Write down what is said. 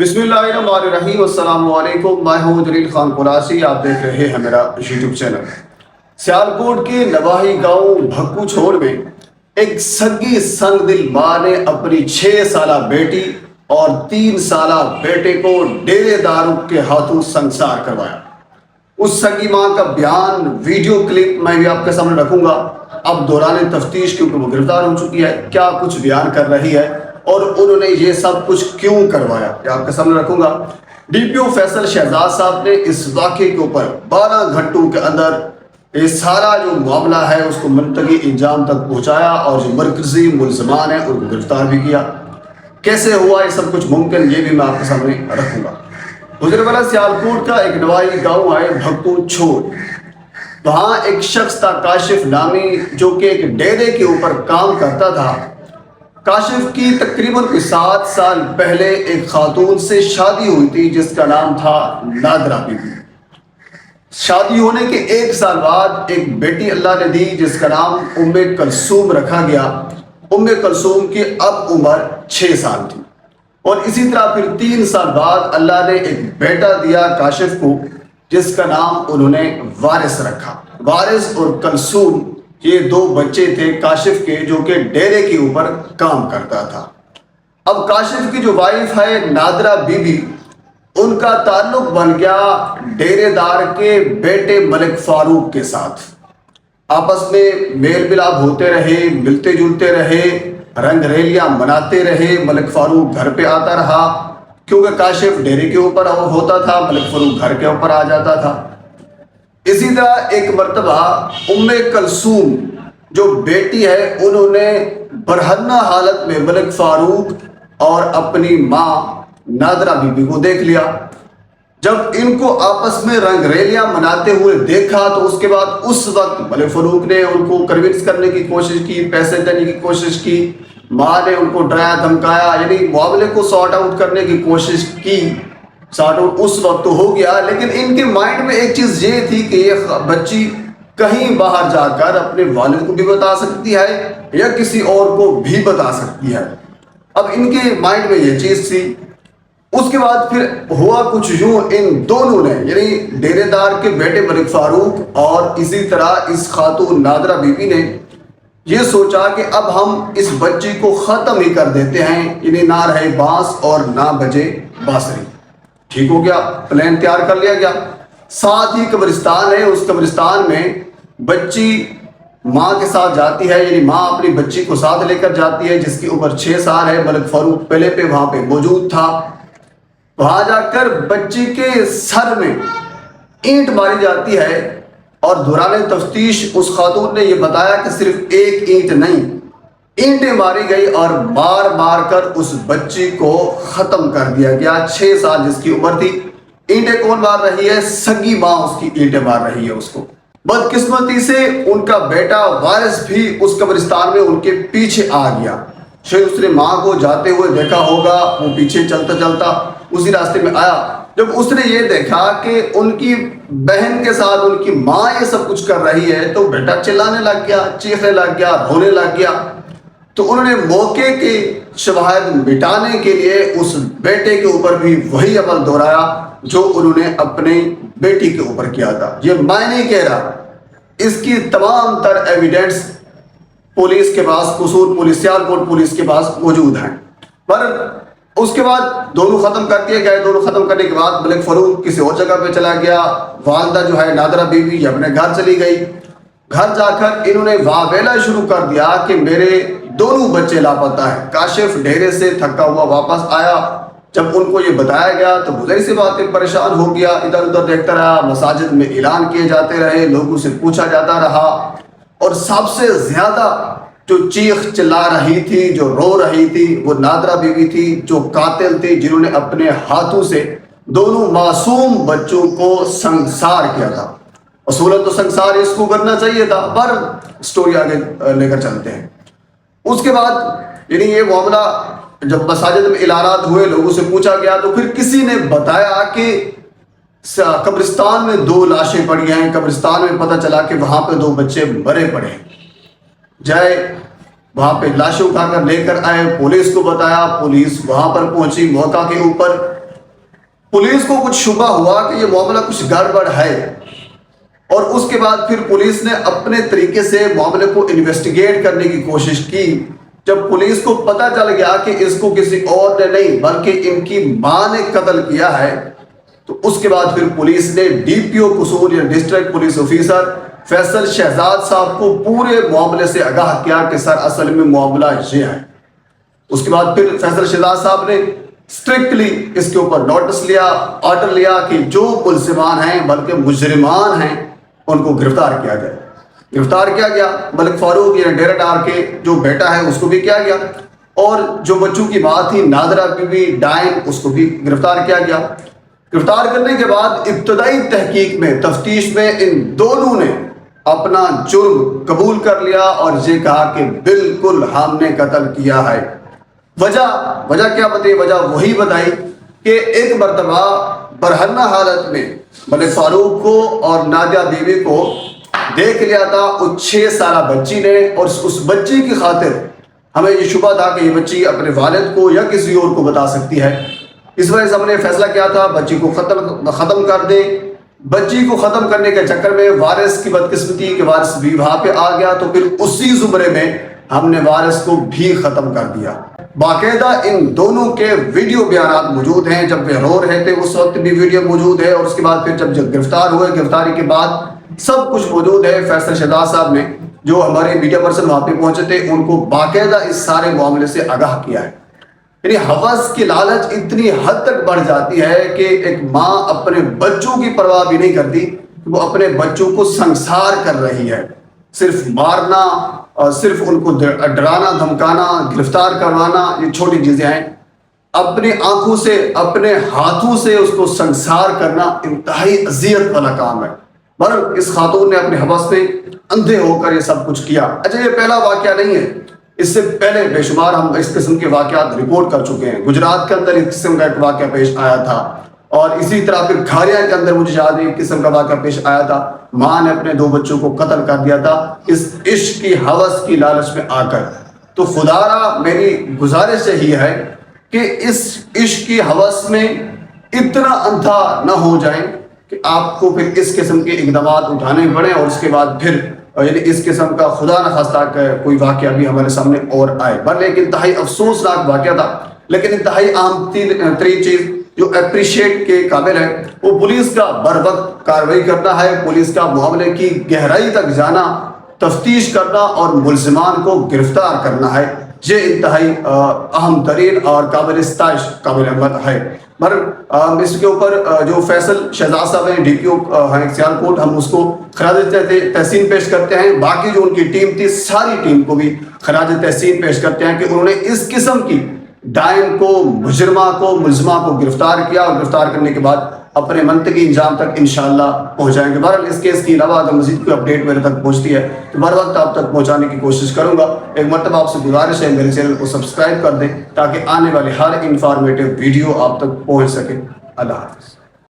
बिस्मिल्लाहिर्रहमानिर्रहीम। अस्सलाम वालेकुम। मैं हूं जलील खान कुरासी। आप देख रहे हैं मेरा यूट्यूब चैनल। सियालकोट के नवाही गांव भक्कू छोड़ में एक सगी संग दिल माँ ने अपनी 6 साला बेटी और 3 साला बेटे को डेरेदारों के हाथों संसार करवाया। उस सगी माँ का बयान वीडियो क्लिप मैं भी आपके सामने रखूंगा। अब दौरान तफ्तीश के ऊपर वो गिरफ्तार हो चुकी है, क्या कुछ बयान कर रही है और उन्होंने ये सब कुछ क्यों करवाया, ये आपके सामने रखूंगा। डीपीओ फैसल शहजाद साहब ने इस वाक़े के ऊपर 12 घंटों के अंदर ये सारा जो मामला है उसको मुंतकी इंजाम तक पहुंचाया और जो मरकजी मुलजमान है उनको गिरफ्तार भी किया। कैसे हुआ ये सब कुछ मुमकिन, ये भी मैं आपके सामने रखूंगा। गुजरवाला सियालकोट का एक नवाही गाँव है भक्कू छोड़। वहाँ एक शख्स था काशिफ नामी, जो कि एक डेरे के ऊपर काम करता था। काशिफ की तकरीबन 7 साल पहले एक खातून से शादी हुई थी जिसका नाम था नादरा बीबी। शादी होने के 1 साल बाद एक बेटी अल्लाह ने दी जिसका नाम उम्मे कलसूम रखा गया। उम्मे कलसूम की अब उम्र 6 साल थी। और इसी तरह फिर 3 साल बाद अल्लाह ने एक बेटा दिया काशिफ को जिसका नाम उन्होंने वारिस रखा। वारिस और कलसूम ये 2 बच्चे थे काशिफ के, जो कि डेरे के ऊपर काम करता था। अब काशिफ की जो वाइफ है नादरा बीबी, उनका ताल्लुक बन गया डेरेदार के बेटे मलिक फारूक के साथ। आपस में मेल मिलाप होते रहे, मिलते जुलते रहे, रंग रेलियां मनाते रहे। मलिक फारूक घर पे आता रहा क्योंकि काशिफ डेरे के ऊपर होता था, मलिक फारूक घर के ऊपर आ जाता था। इसी तरह एक मर्तबा उम्मे कलसूम जो बेटी है, उन्होंने बरहन्ना हालत में मलिक फारूक और अपनी माँ नादरा बीबी को देख लिया। जब इनको आपस में रंगरेलियां मनाते हुए देखा तो उसके बाद उस वक्त मलिक फारूक ने उनको कन्विंस करने की कोशिश की, पैसे देने की कोशिश की। माँ ने उनको डराया धमकाया, यानी मामले को सॉर्ट आउट करने की कोशिश की। सॉर्ट आउट उस वक्त तो हो गया, लेकिन इनके माइंड में एक चीज़ ये थी कि ये बच्ची कहीं बाहर जाकर अपने वालिद को भी बता सकती है या किसी और को भी बता सकती है। अब इनके माइंड में ये चीज़ थी। उसके बाद फिर हुआ कुछ यूं, इन दोनों ने यानी डेरेदार के बेटे मलिक फारूक और इसी तरह इस खातून नादरा बीबी ने ये सोचा कि अब हम इस बच्ची को ख़त्म ही कर देते हैं, यानी ना रहे बांस और ना बजे बांसुरी। ठीक हो गया, प्लान तैयार कर लिया गया। साथ ही कब्रिस्तान है, उस कब्रिस्तान में बच्ची माँ के साथ जाती है, यानी माँ अपनी बच्ची को साथ लेकर जाती है जिसकी उम्र 6 साल है। मलिक फारूक पहले पे वहाँ पे मौजूद था। वहाँ जाकर बच्ची के सर में ईंट मारी जाती है और दौरान तफ्तीश उस खातून ने यह बताया कि सिर्फ एक ईंट नहीं, ईंटें मारी गई और मार मार कर उस बच्ची को ख़त्म कर दिया गया। 6 साल जिसकी उम्र थी। ईंटें कौन मार रही है? सगी माँ उसकी ईंटें मार रही है उसको। बदकिस्मती से उनका बेटा वारिस भी उस कब्रिस्तान में उनके पीछे आ गया। शायद उसने माँ को जाते हुए देखा होगा, वो पीछे चलता चलता उसी रास्ते में आया। जब उसने ये देखा कि उनकी बहन के साथ उनकी माँ ये सब कुछ कर रही है तो बेटा चिल्लाने लग गया, चीखने लग गया, रोने लग गया। तो उन्होंने मौके के शवाहिद मिटाने के लिए उस बेटे के ऊपर भी वही अमल दोहराया जो उन्होंने अपने बेटी के ऊपर किया था। ये मैं नहीं कह रहा, इसकी तमाम तर एविडेंस पुलिस के पास, कसूर पुलिस, सियालकोट पुलिस के पास मौजूद हैं। पर उसके बाद दोनों ख़त्म कर दिए गए। दोनों ख़त्म करने के बाद मलिक फारूक किसी और जगह पे चला गया। वालदा जो है नादरा बीबी अपने घर चली गई। घर जाकर इन्होंने वावेला शुरू कर दिया कि मेरे दोनों बच्चे लापता हैं। काशिफ डेरे से थका हुआ वापस आया। जब उनको ये बताया गया तो बुज़ाई से बातें, परेशान हो गया, इधर उधर देखता रहा। मसाजिद में ऐलान किए जाते रहे, लोगों से पूछा जाता रहा और सबसे ज़्यादा जो चीख चिल्ला रही थी, जो रो रही थी, वो नादरा बीवी थी, जो कातिल थी, जिन्होंने अपने हाथों से दोनों मासूम बच्चों को संसार किया था। असूलन तो संसार इसको करना चाहिए था, पर स्टोरी आगे लेकर चलते हैं। उसके बाद यानी ये मामला जब मसाजिद में ऐलानात हुए, लोगों से पूछा गया तो फिर किसी ने बताया कि कब्रिस्तान में 2 लाशें पड़ी हैं। कब्रिस्तान में पता चला कि वहाँ पे 2 बच्चे मरे पड़े हैं। जाए वहाँ पे लाशें उठाकर लेकर आए, पुलिस को बताया, पुलिस वहाँ पर पहुंची मौका के ऊपर। पुलिस को कुछ शुबा हुआ कि ये मामला कुछ गड़बड़ है, और उसके बाद फिर पुलिस ने अपने तरीके से मामले को इन्वेस्टिगेट करने की कोशिश की। जब पुलिस को पता चल गया कि इसको किसी और ने नहीं बल्कि इनकी मां ने कत्ल किया है, तो उसके बाद फिर पुलिस ने डीपीओ कसूर या district police officer Faisal Shahzad साहब को पूरे मामले से आगाह किया कि सर असल में मामला ये है। उसके बाद फिर फैसल शहजाद साहब ने स्ट्रिक्टली इसके ऊपर नोटिस लिया, ऑर्डर लिया कि जो मुल्जिमान हैं बल्कि मुजरिमान हैं उनको गिरफ्तार किया जाए। गिरफ्तार किया गया, मलिक फारूक या डेरा डार के जो बेटा है उसको भी किया गया, और जो बच्चों की माँ थी नादरा बीबी डायन उसको भी गिरफ्तार किया गया। गिरफ्तार करने के बाद इब्तदाई तहकीक में तफ्तीश में इन दोनों ने अपना जुर्म कबूल कर लिया और ये कहा कि बिल्कुल हमने कत्ल किया है। वजह क्या बताई? वजह वही बताई कि एक मरतबा बरहन्ना हालत में मलिक फारूक को और नादिया बीवी को देख लिया था उस 6 साल बच्ची ने, और उस बच्ची की खातिर हमें ये शुबा था कि ये बच्ची अपने वालिद को या किसी और को बता सकती है। इस वजह से हमने फैसला किया था बच्ची को ख़त्म कर दे। बच्ची को ख़त्म करने के चक्कर में वारिस की बदकिस्मती के वारिस भी वहाँ पे आ गया, तो फिर उसी ज़ुमरे में हमने वारिस को भी ख़त्म कर दिया। बाकायदा इन दोनों के वीडियो बयान मौजूद हैं, जब वे रो रहे थे उस वक्त भी वीडियो मौजूद है, और उसके बाद फिर जब गिरफ्तार हुए गिरफ्तारी के बाद सब कुछ मौजूद है। फैसल शहजाद साहब ने जो हमारे मीडिया पर्सन वहाँ पे पहुँचे थे उनको बाकायदा इस सारे मामले से आगाह किया है। यानी हवस की लालच इतनी हद तक बढ़ जाती है कि एक माँ अपने बच्चों की परवाह भी नहीं करती, वो अपने बच्चों को संसार कर रही है। सिर्फ मारना और सिर्फ उनको डराना धमकाना गिरफ्तार करवाना ये छोटी चीज़ें हैं, अपनी आंखों से अपने हाथों से उसको संसार करना इंतहाई अजियत वाला काम है। पर इस खातून ने अपने हवस में अंधे होकर ये सब कुछ किया। अच्छा, ये पहला वाकया नहीं है, इससे पहले बेशुमार हम इस किस्म के वाकयात रिपोर्ट कर चुके हैं। गुजरात के अंदर इस किस्म का एक वाकया पेश आया था, और इसी तरह फिर खारिया के अंदर मुझे याद है एक किस्म का वाकया पेश आया था। माँ ने अपने 2 बच्चों को कत्ल कर दिया था इस इश्क की हवस की लालच में आकर। तो खुदारा मेरी गुजारिश यही है कि इस इश्क की हवस में इतना अंधा न हो जाए कि आपको फिर इस किस्म के इकदाम उठाने पड़े, और उसके बाद फिर यानी इस किस्म का खुदा न खास्ता कोई वाकया भी हमारे सामने और आए। भले एक इंतहाई अफसोसनाक वाकया था, लेकिन इंतहाई अहम तीन चीज़ जो अप्रिशिएट के काबिल है वो पुलिस का बर वक्त कार्रवाई करना है, पुलिस का मामले की गहराई तक जाना, तफ्तीश करना और मुल्जिमान को गिरफ्तार करना है। ये इंतहाई अहम तरीन और काबिल इस्ताइश काबिल अहमद है। मगर इसके ऊपर जो फैसल शहजाद साहब हैं डीपीओ हैं सियालकोट, हम उसको खराज तहसीन पेश करते हैं। बाकी जो उनकी टीम थी सारी टीम को भी खराज तहसीन पेश करते हैं कि उन्होंने इस किस्म की डायन को मुलजिमा को गिरफ्तार किया, और गिरफ्तार करने के बाद अपने मंतकी इंजाम तक इंशाअल्लाह पहुंचाएंगे। बहरहाल इस केस के अलावा अगर मजीद कोई अपडेट मेरे तक पहुंचती है तो बर वक्त आप तक पहुंचाने की कोशिश करूंगा। एक मरतबा आपसे गुजारिश है मेरे चैनल को सब्सक्राइब कर दें ताकि आने वाली हर इंफॉर्मेटिव वीडियो आप तक पहुंच सके। अल्लाह हाफ़िज़।